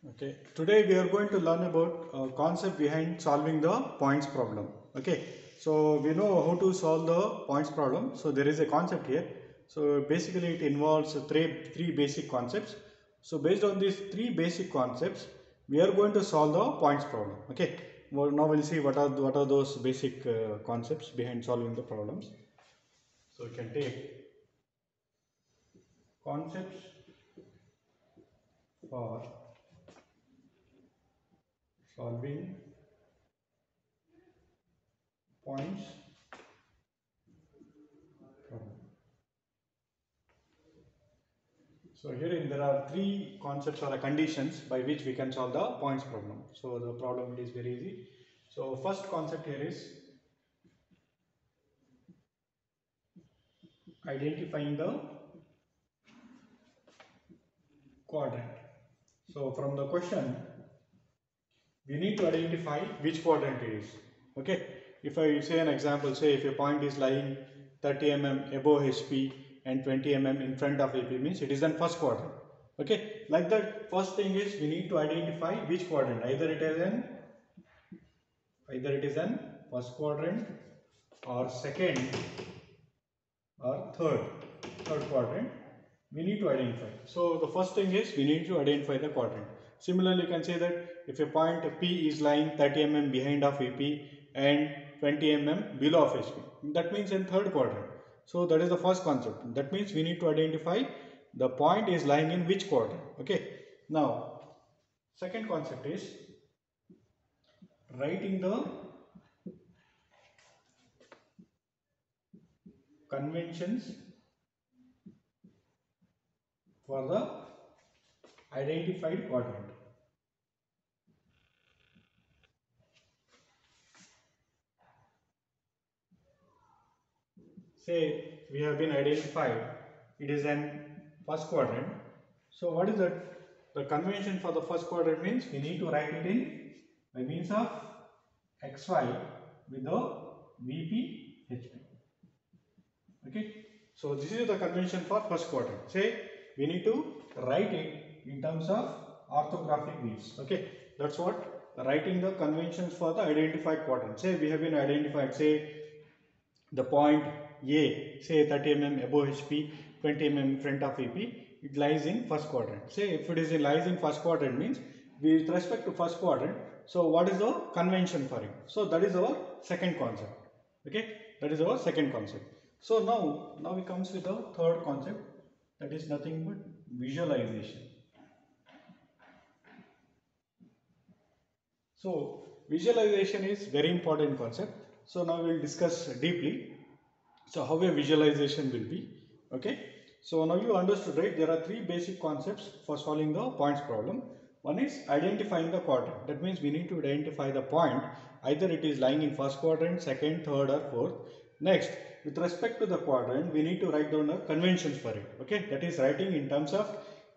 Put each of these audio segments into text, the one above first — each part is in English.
Okay, today we are going to learn about concept behind solving the points problem. Okay, so we know how to solve the points problem. So there is a concept here. So basically it involves three basic concepts. So based on these three basic concepts, we are going to solve the points problem. Okay, well, now we'll see what are those basic concepts behind solving the problems. So we can take concepts for solving points problem. So herein there are three concepts or conditions by which we can solve the points problem. So the problem is very easy. So first concept here is identifying the quadrant. So from the question we need to identify which quadrant it is. Okay. If I say an example, say if a point is lying 30 mm above HP and 20 mm in front of AP means it is in first quadrant. Okay. Like that, first thing is we need to identify which quadrant. Either it is an first quadrant or second or third quadrant we need to identify. So the first thing is we need to identify the quadrant. Similarly, you can say that if a point P is lying 30 mm behind of EP and 20 mm below of HP, that means in third quadrant. So that is the first concept. That means we need to identify the point is lying in which quadrant. Okay. Now second concept is writing the conventions for the identified quadrant. Say we have been identified it is an first quadrant. So what is that? The convention for the first quadrant means we need to write it in by means of xy with the VP HP. Okay. So this is the convention for first quadrant. Say we need to write it in terms of orthographic views. Okay. That's what writing the conventions for the identified quadrant. Say we have been identified. Say the point A, say 30 mm above HP, 20 mm in front of EP, it lies in first quadrant. Say if it is lies in first quadrant means with respect to first quadrant, so what is the convention for it? So that is our second concept. Okay, that is our second concept. So now we comes with the third concept, that is nothing but visualization. So visualization is very important concept. So now we will discuss deeply. So how a visualization will be. Okay. So now you understood, right? There are three basic concepts for solving the points problem. One is identifying the quadrant. That means we need to identify the point. Either it is lying in first quadrant, second, third or fourth. Next, with respect to the quadrant, we need to write down the conventions for it. Okay. That is writing in terms of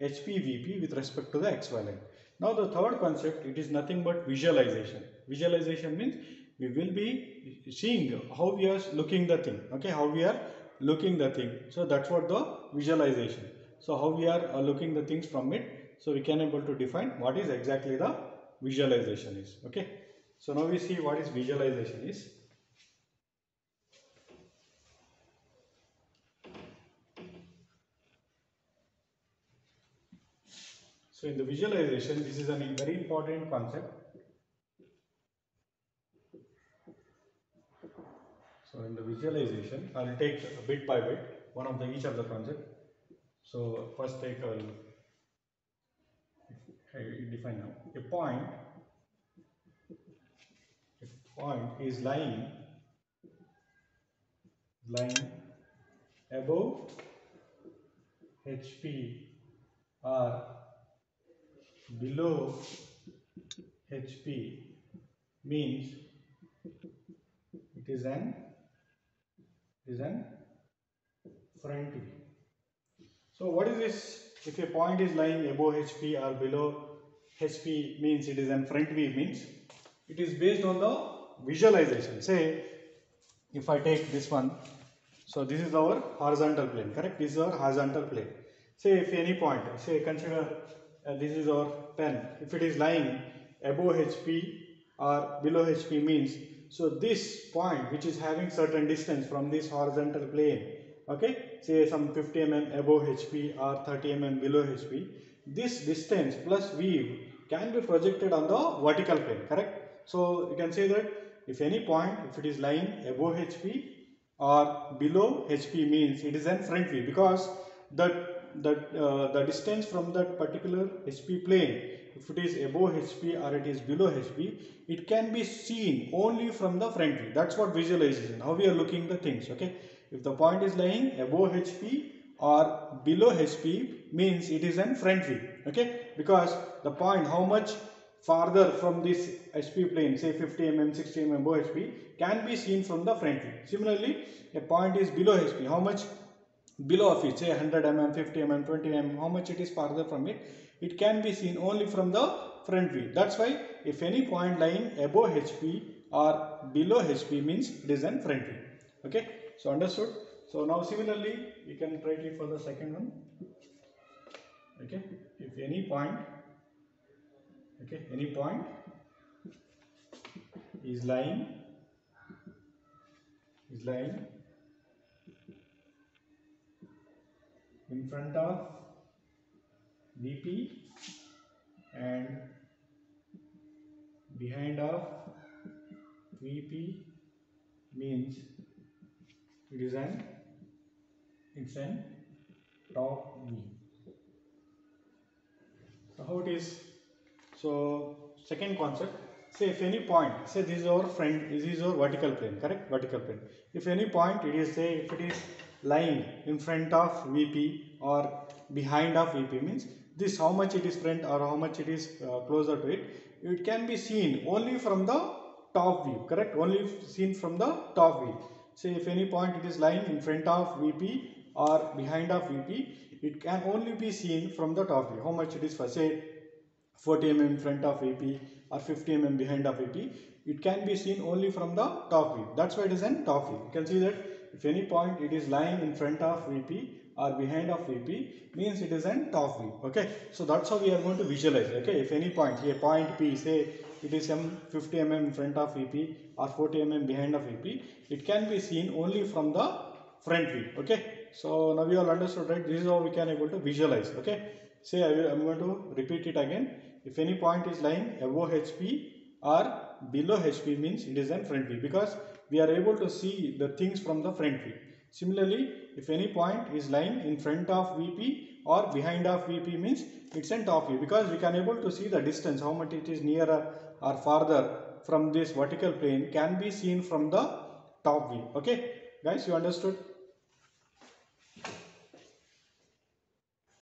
HPVP with respect to the XY line. Now the third concept, it is nothing but visualization. Visualization means we will be seeing how we are looking the thing. Okay, how we are looking the thing. So that's what the visualization. So how we are looking the things from it. So we can able to define what is exactly the visualization is. Okay. So now we see what is visualization is. So in the visualization, this is a very important concept. So in the visualization, I will take bit by bit one of the each of the concept. So first take I define now a point is lying above HP or below HP means it is an front view. So what is this? If a point is lying above HP or below HP means it is an front view, means it is based on the visualization. Say if I take this one, so this is our horizontal plane, correct? This is our horizontal plane. Say if any point, say consider this is our pen. If it is lying above HP or below HP means, so this point which is having certain distance from this horizontal plane, okay, say some 50 mm above HP or 30 mm below HP, this distance plus weave can be projected on the vertical plane, correct? So you can say that if any point, if it is lying above HP or below HP means it is an front view, because the distance from that particular HP plane, if it is above HP or it is below HP, it can be seen only from the front view. That's what visualization, how we are looking the things, okay. If the point is lying above HP or below HP means it is an front view, okay, because the point how much farther from this HP plane, say 50 mm, 60 mm above HP, can be seen from the front view. Similarly, a point is below HP, how much below of it, say 100 mm, 50 mm, 20 mm, how much it is farther from it, it can be seen only from the front view. That's why if any point lying above HP or below HP means it is an front view, okay. So understood. So now similarly we can try it for the second one, okay. If any point, okay, any point is lying in front of VP and behind of VP means it's an top view. So how it is? So second concept, say if any point, say this is our front, this is our vertical plane, correct? Vertical plane. If any point it is, say if it is lying in front of VP or behind of VP means this how much it is front or how much it is closer to it, it can be seen only from the top view, correct? Only seen from the top view. Say if any point it is lying in front of VP or behind of VP, it can only be seen from the top view. How much it is for, say 40 mm in front of VP or 50 mm behind of VP, it can be seen only from the top view. That's why it is an top view. You can see that if any point it is lying in front of VP or behind of VP means it is an top view, okay. So that's how we are going to visualize, okay. If any point, here point P, say it is some 50 mm in front of VP or 40 mm behind of VP, it can be seen only from the front view, okay. So now we all understood, right? This is how we can able to visualize, okay. Say I am going to repeat it again. If any point is lying above HP or below HP means it is an front view, because we are able to see the things from the front view. Similarly, if any point is lying in front of VP or behind of VP means it's an top view, because we can able to see the distance, how much it is nearer or farther from this vertical plane can be seen from the top view, okay. Guys, you understood?